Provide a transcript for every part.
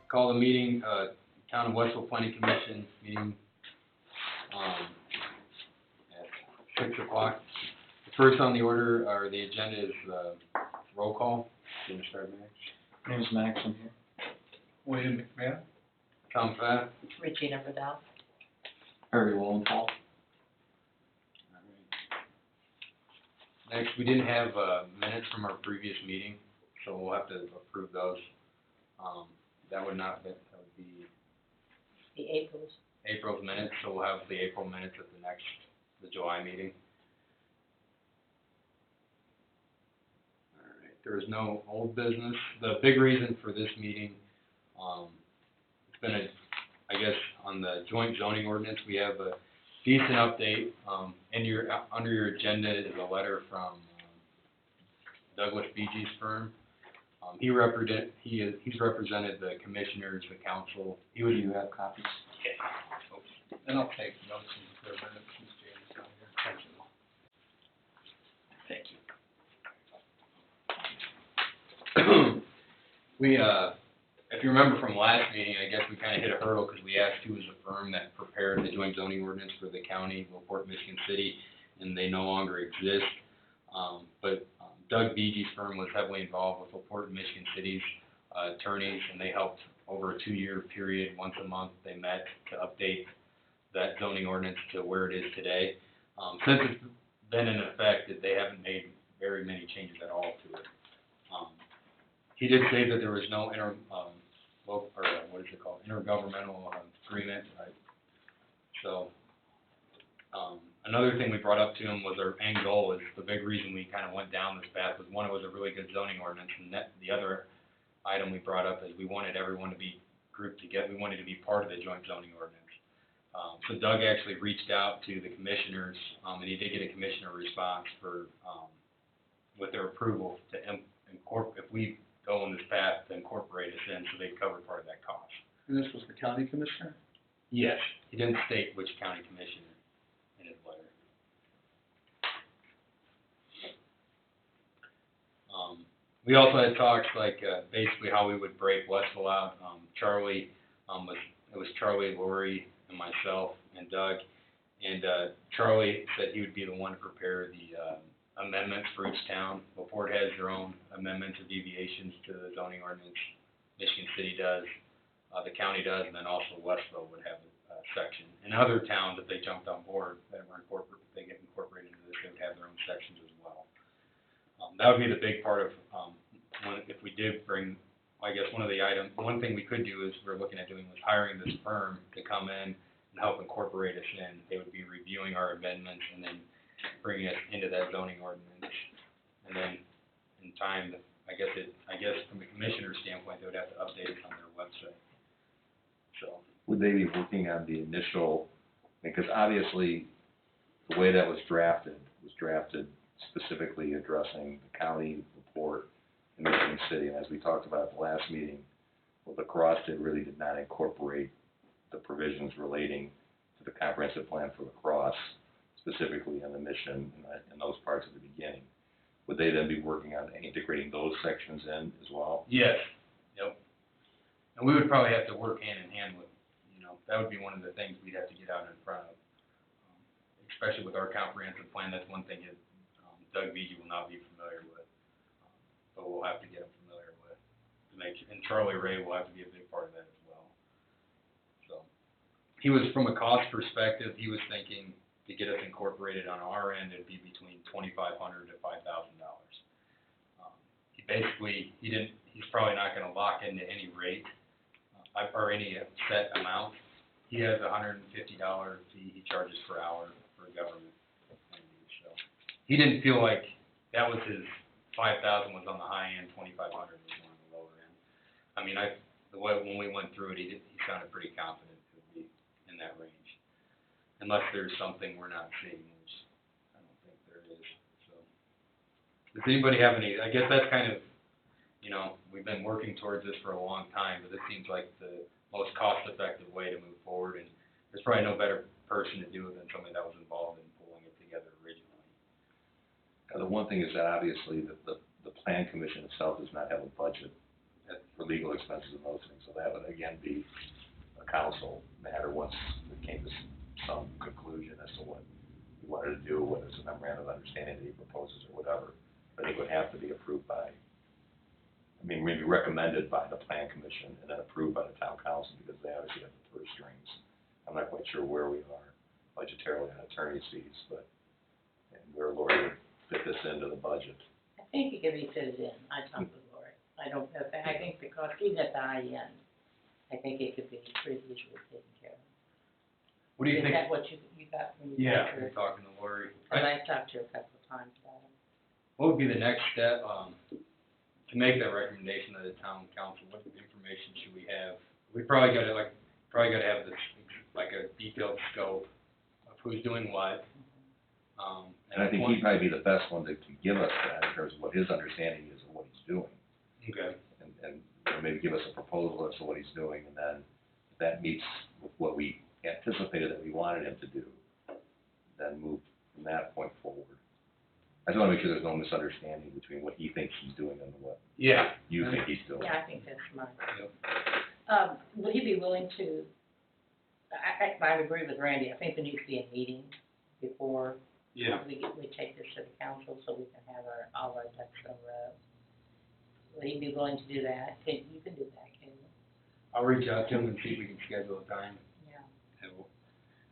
Call the meeting, Town of Westville Planning Commission meeting, at 6 o'clock. The first on the order, or the agenda is, roll call. You want to start, Max? My name is Max, I'm here. William McMahon. Tom Fatt. Regina Vidal. Harry Wallenthal. Next, we didn't have, minutes from our previous meeting, so we'll have to approve those. That would be The April's. April's minutes, so we'll have the April minutes at the July meeting. Alright, there is no old business. The big reason for this meeting, it's been I guess, on the joint zoning ordinance, we have a decent update. Under your agenda is a letter from Douglas Beege's firm. He's represented the commissioners, the council. Do you have copies? And I'll take notes in the minutes since James is not here. Thank you. We, if you remember from last meeting, I guess we kind of hit a hurdle because we asked who was the firm that prepared the joint zoning ordinance for the county, LaPorte, Michigan City, and they no longer exist. But Doug Beege's firm was heavily involved with LaPorte and Michigan City's attorneys, and they helped over a 2-year period. Once a month, they met to update that zoning ordinance to where it is today. Since it's been in effect, they haven't made very many changes at all to it. He did say that there was no intergovernmental agreement. Right? So, another thing we brought up to him was our end goal is the big reason we kind of went down this path was one, it was a really good zoning ordinance, and the other item we brought up is we wanted everyone to be grouped together. We wanted to be part of the joint zoning ordinance. So Doug actually reached out to the commissioners, and he did get a commissioner response for with their approval to if we go on this path to incorporate us in, so they cover part of that cost. And this was the county commissioner? Yes, he didn't state which county commissioner in his letter. We also had talks like basically how we would break Westville out. Charlie it was Charlie, Lori, and myself and Doug, and Charlie said he would be the one to prepare the amendments for each town. LaPorte has their own amendments or deviations to the zoning ordinance. Michigan City does, the county does, and then also Westville would have a section. And other towns, if they jumped on board, that were they get incorporated into this, they would have their own sections as well. That would be the big part of if we did bring. I guess one thing we could do is we're looking at doing was hiring this firm to come in and help incorporate us in. They would be reviewing our amendments and then bringing us into that zoning ordinance. And then in time, I guess from a commissioner's standpoint, they would have to update it on their website. So. Would they be working on the initial, because obviously the way that was drafted specifically addressing the county, LaPorte, and Michigan City, and as we talked about at the last meeting, what the cross did not incorporate the provisions relating to the comprehensive plan for the cross, specifically in the mission and those parts at the beginning. Would they then be working on integrating those sections in as well? Yes. Yep. And we would probably have to work hand in hand with, that would be one of the things we'd have to get out in front of, especially with our comprehensive plan. That's one thing that Doug Beege will not be familiar with. But we'll have to get them familiar with to make sure, and Charlie Ray will have to be a big part of that as well. So he was, from a cost perspective, he was thinking to get us incorporated on our end, it'd be between $2,500 to $5,000. He's probably not going to lock into any rate or any set amount. He has a $150 fee he charges per hour for government. So he didn't feel like that was his. 5,000 was on the high end, 2,500 was on the lower end. I mean, when we went through it, he sounded pretty confident it would be in that range, unless there's something we're not seeing, which I don't think there is. So, does anybody have any? I guess that's kind of, we've been working towards this for a long time, but this seems like the most cost-effective way to move forward, and there's probably no better person to do it than somebody that was involved in pulling it together originally. The one thing is that obviously the plan commission itself does not have a budget for legal expenses and those things, so that would again be a council matter once we came to some conclusion as to what we wanted to do, whether it's a memorandum of understanding that he proposes or whatever. I think it would have to be approved by, maybe recommended by the plan commission and then approved by the town council, because they obviously have the purse strings. I'm not quite sure where we are budgetarily on attorney's fees, but, and where Lori would fit this into the budget. I think it could be fitted in. I talked with Lori. I don't know, I think because even at the high end, I think it could be pretty easily taken care of. What do you think? Is that what you got when you Yeah, talked to her? I'm talking to Lori. And I talked to her a couple of times about it. What would be the next step, to make that recommendation to the town council? What information should we have? We probably gotta have this, like a detailed scope of who's doing what. And I think he'd probably be the best one to give us that in terms of what his understanding is of what he's doing. Okay. And you know, maybe give us a proposal as to what he's doing, and then if that meets with what we anticipated that we wanted him to do, then move from that point forward. I just wanna make sure there's no misunderstanding between what he thinks he's doing and what Yeah. you think he's doing. Yeah, I think that's smart. Yep. Would he be willing to, I would agree with Randy, I think there needs to be a meeting before Yeah. we take this to the council so we can have all our ducks in a row. Would he be willing to do that? You can do that, can you? I'll reach out to him and see if we can schedule a time. Yeah.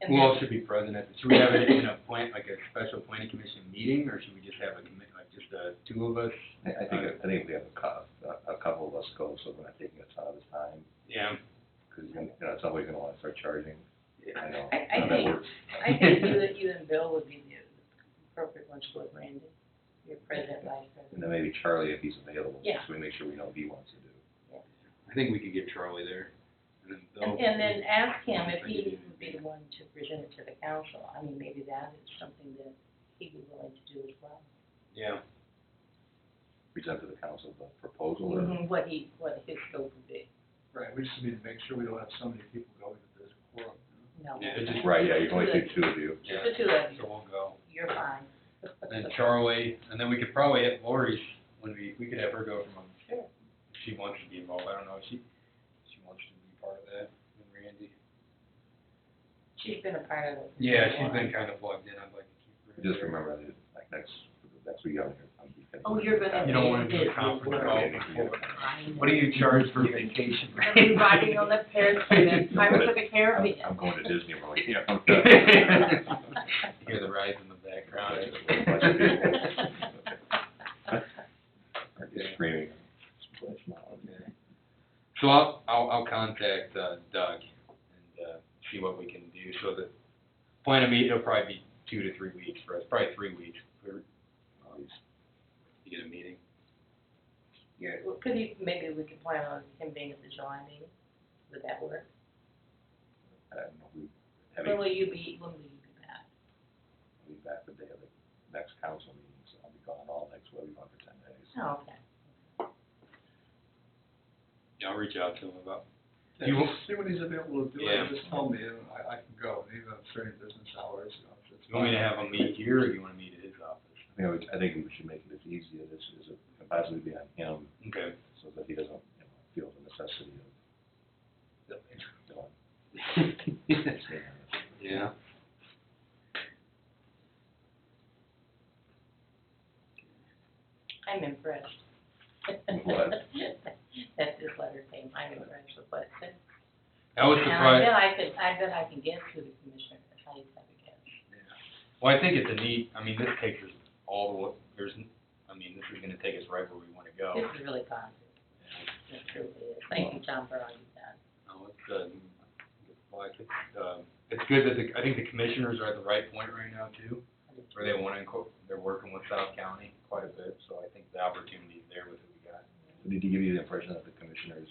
And who else should be present at this? Should we have it in a like a special planning commission meeting, or should we just have a just two of us? I think we have a couple of us go, so we're not taking a ton of his time, Yeah. because at some point you're gonna wanna start charging. I know I how that think- works. I think you and Bill would be the appropriate ones to with Randy, your president, vice And president. then maybe Charlie, if he's available, Yeah. so we make sure we know what he wants to do. I think we could get Charlie there. And then Bill. And then ask him if he would be the one to present it to the council. I mean, maybe that is something that he'd be willing to do as well. Yeah. Present to the council the proposal, or What his scope would be. Right, we just need to make sure we don't have so many people going that there's a quorum. No. Yeah, it's just- right, yeah, you can only take two of you. Just the two of you. So we'll go. You're fine. And then Charlie, and then we could probably have Lori's, we could have her go from Sure. if she wants to be involved. I don't know if she wants to be part of that, and Randy. She's been a part of it. Yeah, she's been kind of plugged in. I'd like to keep her. Just remember that, like, next week, I'm here. Oh, you're gonna. You don't wanna be do a busy. conference call. I know. What do you charge for vacation? I'm gonna be riding on the Pearson, Pirates of the Caribbean. I'm going to Disney World, you know. Hear the rides in the background. Or just screaming. Splash Mountain. Okay. So I'll contact Doug and see what we can do. So the plan of meeting, it'll probably be 2 to 3 weeks for us, probably 3 weeks for to get a meeting. Maybe we could plan on him being at the July meeting. Would that work? I don't know, When will you be back? I'll be back the day of the next council meeting, so I'll be gone all next week, gone for 10 days. Oh, okay. Yeah, I'll reach out to him about. Yeah, just see when he's available to do Yeah. it, just tell me, and I can go, and even if it's during business hours, you know, if it's. You want me to have him meet here, or do you want to meet at his office? You know, I think we should make it as easy as it can possibly be on him, Okay. so that he doesn't, feel the necessity of, Yeah. I'm impressed. What? That this letter came, I'm impressed with what it said. I was And surprised. I bet I can guess who the commissioner is, I just have to guess. Well, I think it's a neat, this takes us all the way, this is gonna take us right where we wanna go. This is really positive. It truly is. Thank you, John, for all you've done. No, it's, well, it's good that I think the commissioners are at the right point right now too, where they wanna, they're working with South County quite a bit, so I think the opportunity's there with what we got. Did he give you the impression that the commissioners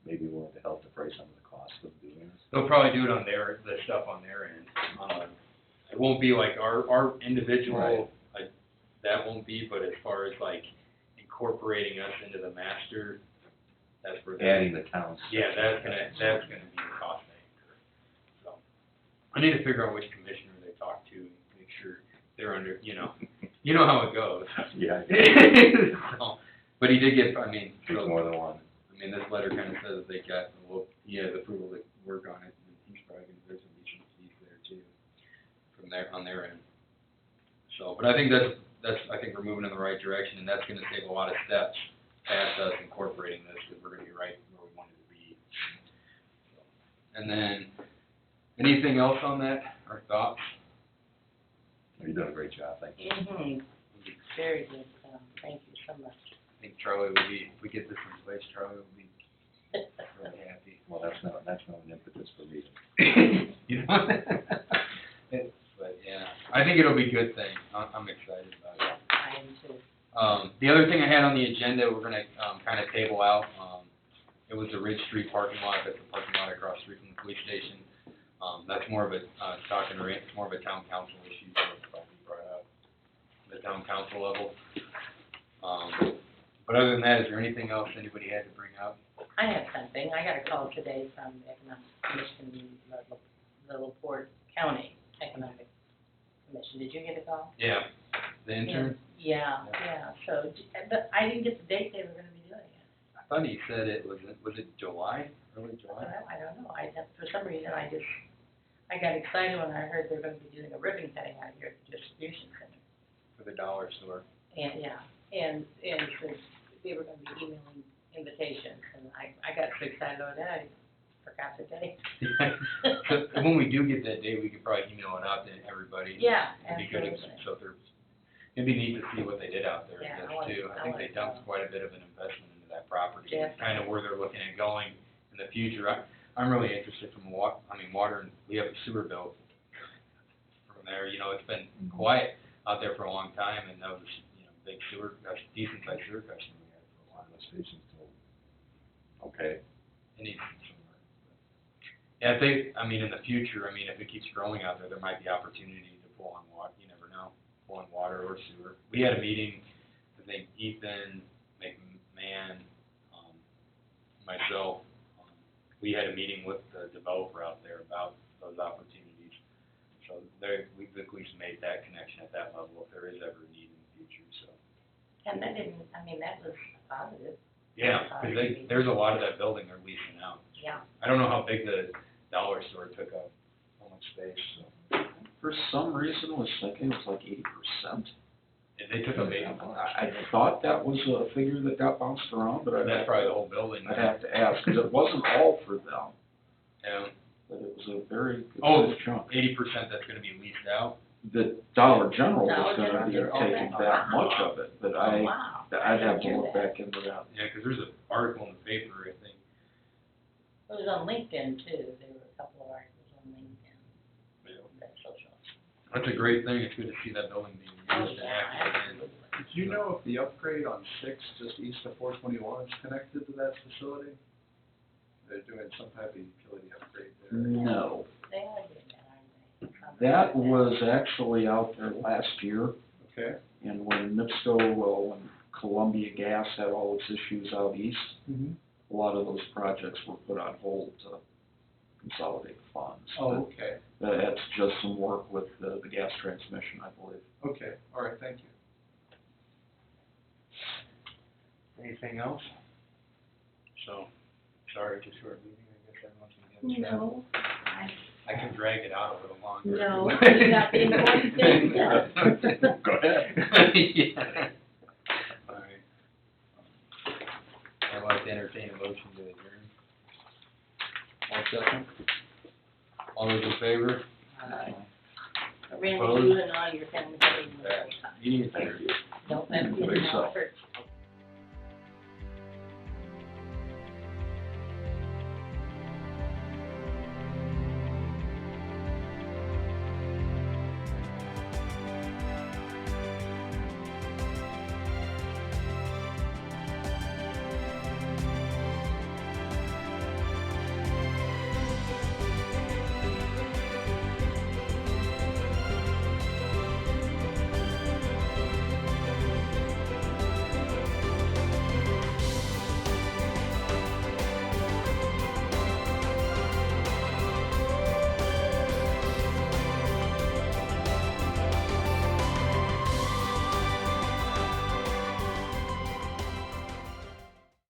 may be willing to help defray some of the costs of doing this? They'll probably do it on the stuff on their end. It won't be like our individual, that won't be, but as far as like incorporating us into the master, that's where they're. Adding the towns. Yeah, that's gonna be the cost anchor. So, I need to figure out which commissioner they talk to and make sure they're under, you know how it goes. Yeah. So, but he did get, There's more than one. I mean, this letter kind of says that they got, well, he has approval to work on it, and he's probably gonna, there's gonna be some fees there too, from there, on their end. So, but I think that's, I think we're moving in the right direction, and that's gonna save a lot of steps past us incorporating this, because we're gonna be right where we wanted to be. So, and then, anything else on that, or thoughts? You're doing a great job, thank you. Very good, thank you so much. I think Charlie would be, if we get this in place, Charlie will be really happy. Well, that's not an impetus for me. You know? But, yeah, I think it'll be a good thing. I'm excited about it. Yeah, I am too. The other thing I had on the agenda, we're gonna, kind of table out, it was the Ridge Street parking lot, that's the parking lot across the street from the police station. That's more of a, it's more of a town council issue, so it's probably brought up, the town council level. But other than that, is there anything else anybody had to bring up? I have something. I got a call today from the Economic Commission, the LaPorte County Economic Commission. Did you get a call? Yeah, the intern? Yeah. So, but I didn't get the date they were gonna be doing it. I thought he said it was it July, early July? I don't know. For some reason, I got excited when I heard they're gonna be doing a ribbon cutting out here at the distribution center. For the dollar store. And, and so they were gonna be emailing invitations, and I got so excited over that, I forgot the date. So when we do get that date, we could probably email it out to everybody. Yeah, It'd be good, absolutely. so if it'd be neat to see what they did out there, Yeah, I I guess, too. wanna- I think I they wanna dumped quite a bit of an investment into that property, Definitely. kind of where they're looking at going in the future. I'm really interested from water, and we have a sewer bill from there, you know, it's been quiet out there for a long time, and that was, you know, big sewer, that's a decent sized sewer customer we had for a while. The station's still okay. It needs some work. Yeah, in the future, if it keeps growing out there, there might be opportunity to pull on water, you never know, pull on water or sewer. We had a meeting, I think Ethan, McMahon, myself, we had a meeting with the developer out there about those opportunities. So we've at least made that connection at that level if there is ever a need in the future, so. And that that was positive. Yeah, because there's a lot of that building they're leasing out. Yeah. I don't know how big the dollar store took up, how much space, so. For some reason, I was thinking it was like 80%. They took up 80. I thought that was a figure that got bounced around, but That's probably the whole building. I'd have to ask, because it wasn't all for them, Yeah. but it was a very good Oh, sized chunk. 80% that's gonna be leased out? The Dollar General Dollar was gonna be General did all taking that? that Wow. much of it, but Oh, wow. I'd have to didn't look hear that. back into that. Yeah, because there's an article in the paper, I think. It was on LinkedIn too. There were a couple of articles on LinkedIn. That social. That's a great thing, it's good to see that building being Oh, used and yeah, active again. absolutely. Did you know if the upgrade on 6, just east of 421, is connected to that facility? They're doing some type of utility upgrade there. No, They are doing that, aren't they? that was actually out there last year, Okay. and when when Columbia Gas had all its issues out east, Mm-hmm. a lot of those projects were put on hold to consolidate funds. Oh, okay. But that's just some work with the gas transmission, I believe. Okay, all right, thank you. Anything else? So, sorry, it's a short meeting, I guess everyone's gonna get No, I can drag it out a little longer. no, you got the important things done. Go ahead. Yeah. All right. I'd like to entertain a motion to adjourn. All second? All those in favor? Randy, you and all your family. Meeting adjourned. Don't let me Think so. hurt.